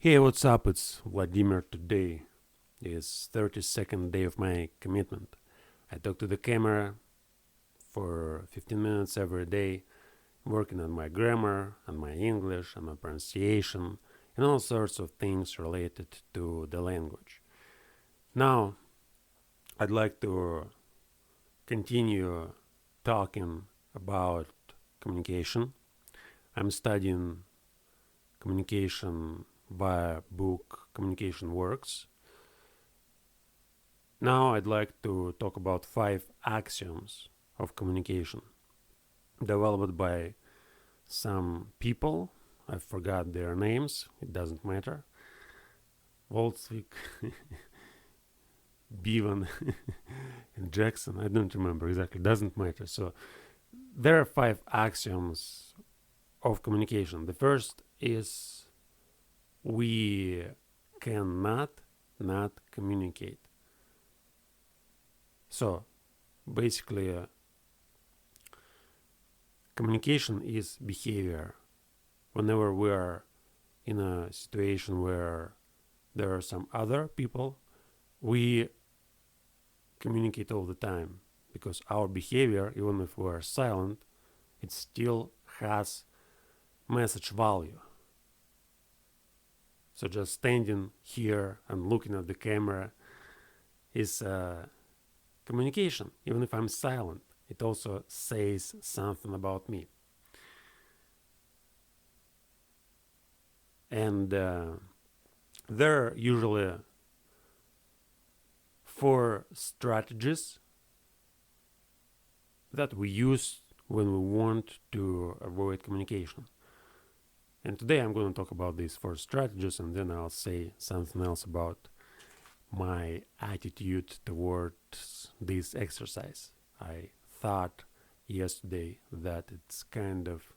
Hey, what's up? It's Vladimir. Today is 32nd day of my commitment. I talk to the camera for 15 minutes every day, working on my grammar, on my English, on my pronunciation, and all sorts of things related to the language. Now, I'd like to continue talking about communication. I'm studying communication via book Communication Works. Now I'd like to talk about 5 axioms of communication developed by some people. I forgot their names, it doesn't matter. Voltzvik, Bevan, and Jackson, I don't remember exactly, doesn't matter. So there are 5 axioms of communication. The first is we cannot not communicate. So basically, communication is behavior. Whenever we are in a situation where there are some other people, we communicate all the time because our behavior, even if we are silent, it still has message value. So just standing here and looking at the camera is communication. Even if I'm silent, it also says something about me. And there are usually 4 strategies that we use when we want to avoid communication. And today I'm going to talk about these 4 strategies, and then I'll say something else about my attitude towards this exercise. I thought yesterday that it's kind of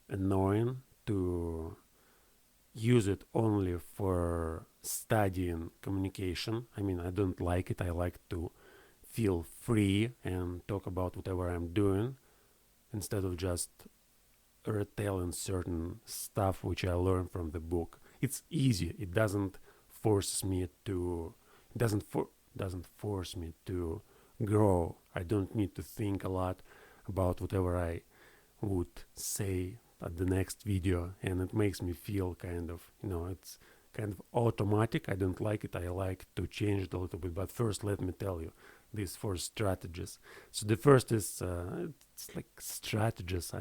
annoying to use it only for studying communication. I mean, I don't like it. I like to feel free and talk about whatever I'm doing instead of just retelling certain stuff which I learned from the book. It's easy. It doesn't force me to grow. I don't need to think a lot about whatever I would say at the next video, and it makes me feel kind of, it's kind of automatic. I don't like it. I like to change it a little bit. But first, let me tell you these 4 strategies. So the first is it's like strategies.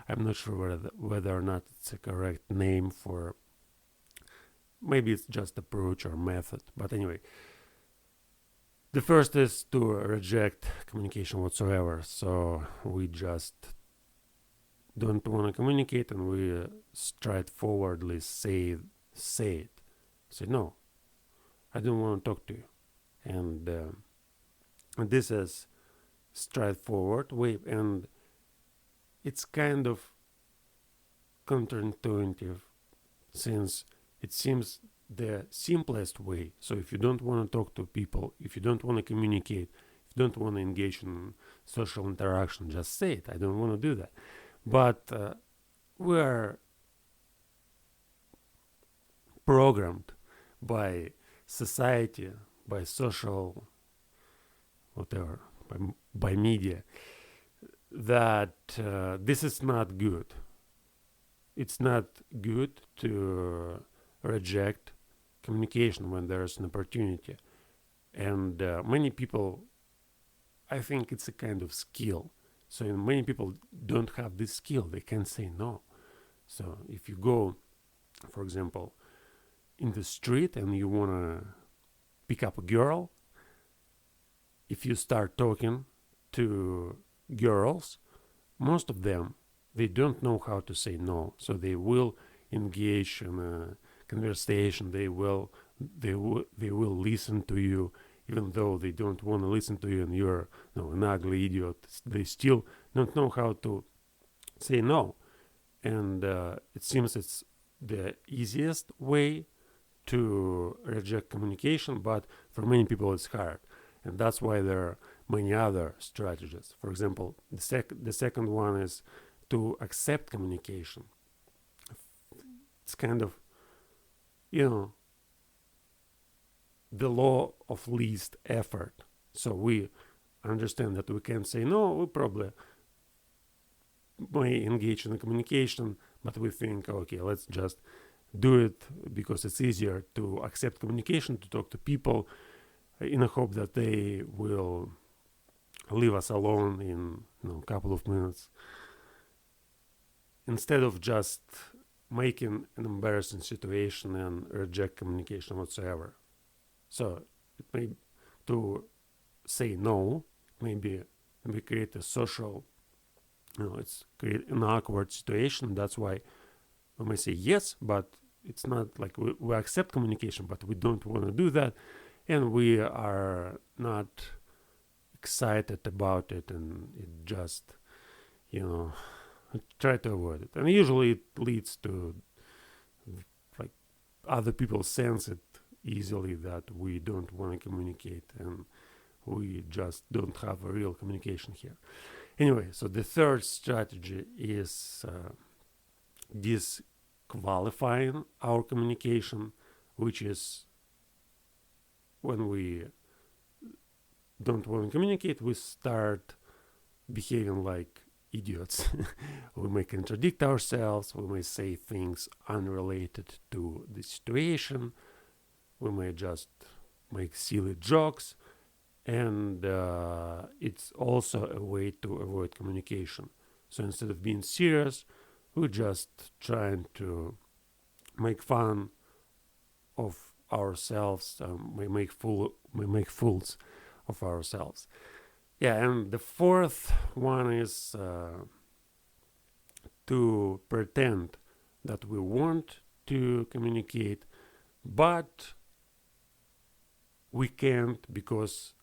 I'm not sure whether or not it's a correct name for. Maybe it's just approach or method. But anyway, the first is to reject communication whatsoever. So we just don't want to communicate, and we straightforwardly say it. Say, no, I don't want to talk to you. And this is straightforward way, and it's kind of counterintuitive since it seems the simplest way. So if you don't want to talk to people, if you don't want to communicate, if you don't want to engage in social interaction, just say it. I don't want to do that. But we're programmed by society, by social, whatever, by media, that this is not good. It's not good to reject communication when there's an opportunity. And many people, I think it's a kind of skill. So many people don't have this skill. They can't say no. So if you go, for example, in the street and you want to pick up a girl, if you start talking to girls, most of them, they don't know how to say no. So they will engage in a conversation. They will listen to you, even though they don't want to listen to you and you're an ugly idiot. They still don't know how to say no. And it seems it's the easiest way to reject communication, but for many people it's hard. And that's why there are many other strategies. For example, the second one is to accept communication. It's kind of you know, the law of least effort. So we understand that we can say no, we probably may engage in a communication, but we think, okay, let's just do it because it's easier to accept communication, to talk to people in a hope that they will leave us alone in a couple of minutes, instead of just making an embarrassing situation and reject communication whatsoever. So it may to say no, maybe we create a social, it's create an awkward situation. That's why we may say yes, but it's not like we accept communication, but we don't want to do that, and we are not excited about it, and it just, try to avoid it. And usually it leads to, like, other people sense it easily that we don't want to communicate, and we just don't have a real communication here. Anyway, so the third strategy is disqualifying our communication, which is when we don't want to communicate, we start behaving like idiots. We may contradict ourselves, we may say things unrelated to the situation, we may just make silly jokes, and it's also a way to avoid communication. So instead of being serious, we're just trying to make fun of ourselves. We make fools of ourselves. Yeah, and the fourth one is to pretend that we want to communicate, but we can't because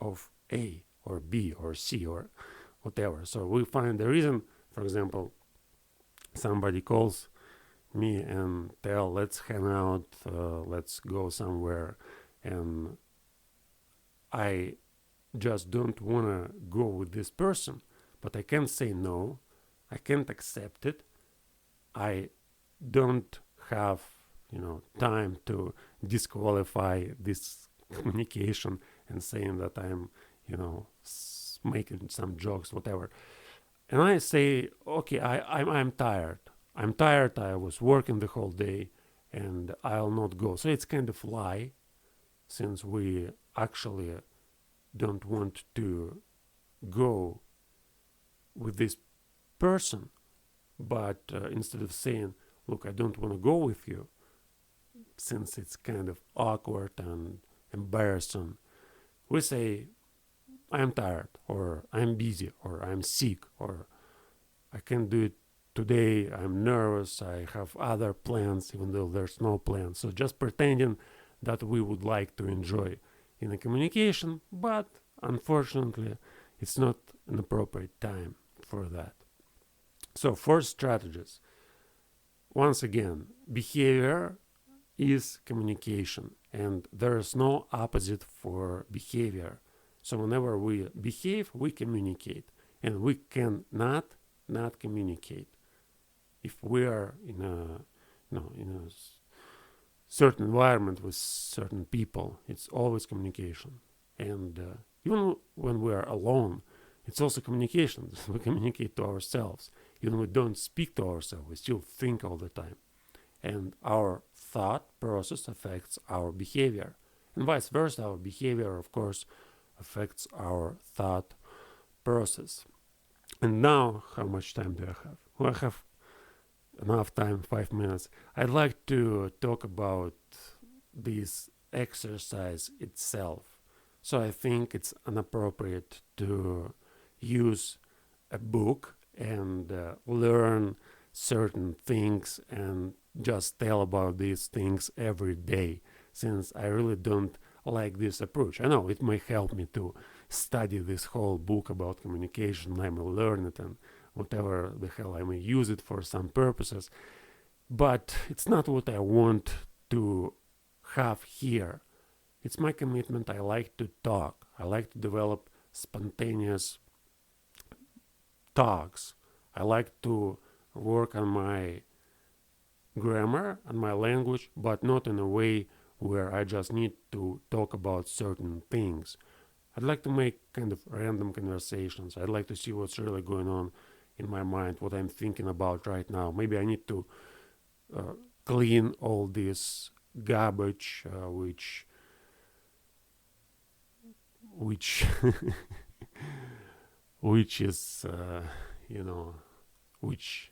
of A or B or C or whatever. So we find the reason. For example, somebody calls me and tell, let's hang out, let's go somewhere, and I just don't want to go with this person, but I can't say no, I can't accept it, I don't have time to disqualify this communication and saying that I'm making some jokes, whatever. And I say, okay, I'm tired. I'm tired. I was working the whole day, and I'll not go. So it's kind of lie, since we actually don't want to go with this person. But instead of saying, look, I don't want to go with you, since it's kind of awkward and embarrassing, we say, I'm tired, or I'm busy, or I'm sick, or I can't do it today, I'm nervous, I have other plans, even though there's no plan. So just pretending that we would like to enjoy in a communication, but unfortunately, it's not an appropriate time for that. So 4 strategies. Once again, behavior is communication, and there is no opposite for behavior. So whenever we behave, we communicate, and we cannot not communicate. If we are in a certain environment with certain people, it's always communication. And even when we are alone, it's also communication. We communicate to ourselves. Even when we don't speak to ourselves, we still think all the time. And our thought process affects our behavior. And vice versa, our behavior, of course, affects our thought process. And now, how much time do I have? Well, I have enough time, 5 minutes. I'd like to talk about this exercise itself. So I think it's inappropriate to use a book and learn certain things and just tell about these things every day, since I really don't like this approach. I know it may help me to study this whole book about communication, I may learn it and whatever the hell, I may use it for some purposes, but it's not what I want to have here. It's my commitment. I like to talk. I like to develop spontaneous talks. I like to work on my grammar and my language, but not in a way where I just need to talk about certain things. I'd like to make kind of random conversations. I'd like to see what's really going on in my mind, what I'm thinking about right now. Maybe I need to uh, clean all this garbage, which which is you know which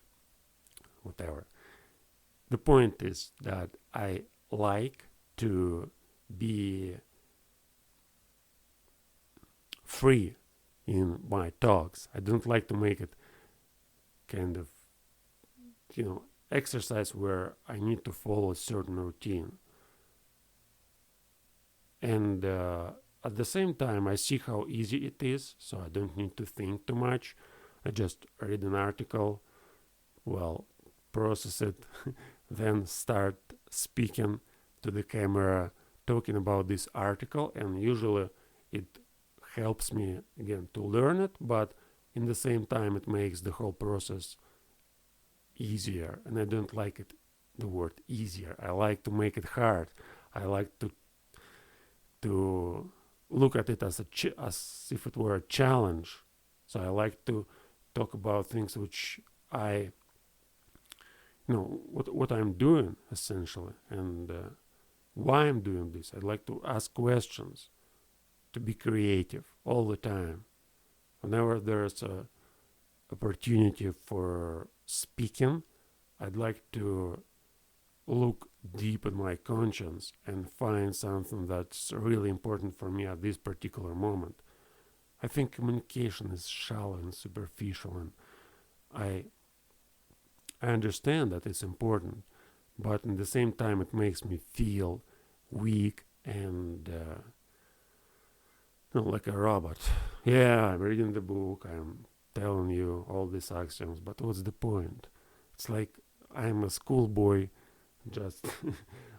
whatever. The point is that I like to be free in my talks. I don't like to make it kind of exercise where I need to follow a certain routine. And at the same time, I see how easy it is, so I don't need to think too much. I just read an article, well, process it, then start speaking to the camera, talking about this article, and usually it helps me again to learn it, but in the same time it makes the whole process easier. And I don't like it, the word easier. I like to make it hard. I like to look at it as as if it were a challenge. So I like to talk about things which I what I'm doing essentially, and why I'm doing this. I'd like to ask questions, to be creative all the time. Whenever there's a opportunity for speaking, I'd like to look deep in my conscience and find something that's really important for me at this particular moment. I think communication is shallow and superficial, and I understand that it's important, but at the same time it makes me feel weak and like a robot. Yeah, I'm reading the book, I'm telling you all these axioms, but what's the point? It's like I'm a schoolboy just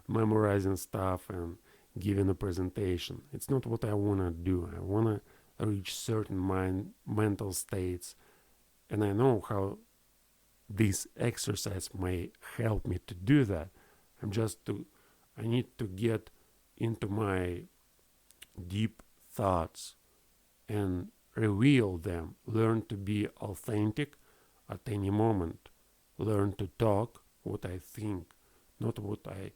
memorizing stuff and giving a presentation. It's not what I want to do. I want to reach certain mental states, and I know how this exercise may help me to do that. I need to get into my deep thoughts and reveal them, learn to be authentic at any moment, learn to talk what I think, not what I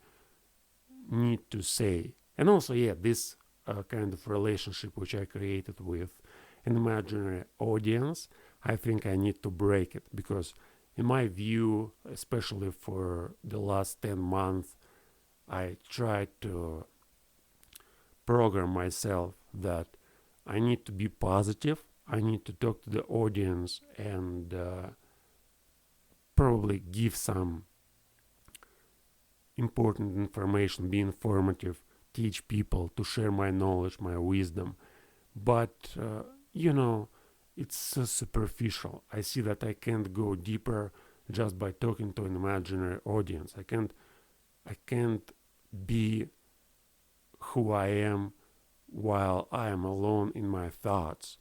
need to say. And also, this kind of relationship which I created with an imaginary audience, I think I need to break it, because in my view, especially for the last 10 months, I tried to program myself that I need to be positive, I need to talk to the audience and probably give some important information, be informative, teach people, to share my knowledge, my wisdom. But, it's so superficial. I see that I can't go deeper just by talking to an imaginary audience. I can't be who I am while I am alone in my thoughts.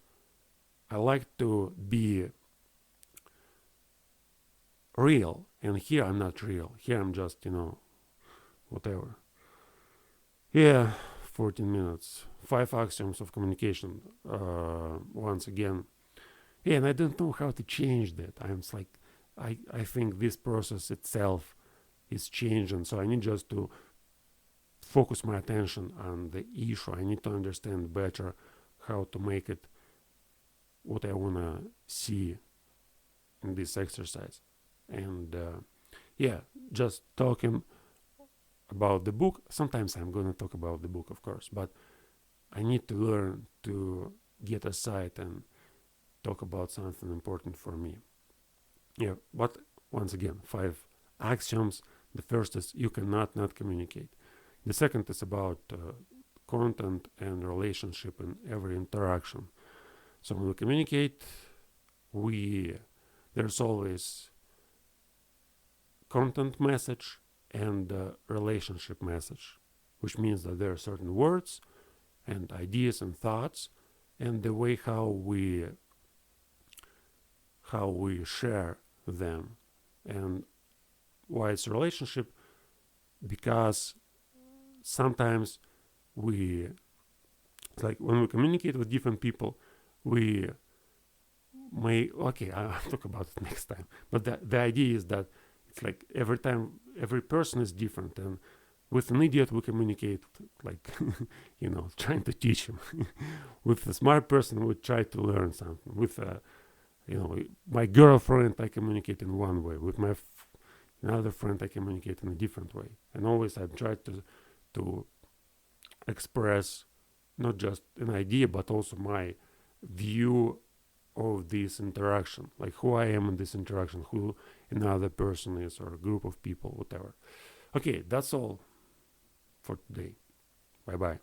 I like to be real, and here I'm not real. Here I'm just, whatever. 14 minutes. 5 axioms of communication. Once again. And I don't know how to change that. I think this process itself is changing, so I need just to focus my attention on the issue. I need to understand better how to make it what I want to see in this exercise. And just talking about the book. Sometimes I'm going to talk about the book, of course, but I need to learn to get aside and talk about something important for me. But once again, 5 axioms. The first is you cannot not communicate. The second is about content and relationship in every interaction. So when we communicate, there's always content message and relationship message, which means that there are certain words and ideas and thoughts, and the way how we share them. And why it's a relationship, because sometimes we, like when we communicate with different people, we may, okay, I'll talk about it next time, but the idea is that it's like every time every person is different, and with an idiot we communicate like trying to teach him. With a smart person we try to learn something. With my girlfriend I communicate in one way. With my another friend I communicate in a different way. And always I try to express not just an idea but also my view of this interaction, like who I am in this interaction, who another person is, or a group of people, whatever. Okay, that's all for today. Bye bye.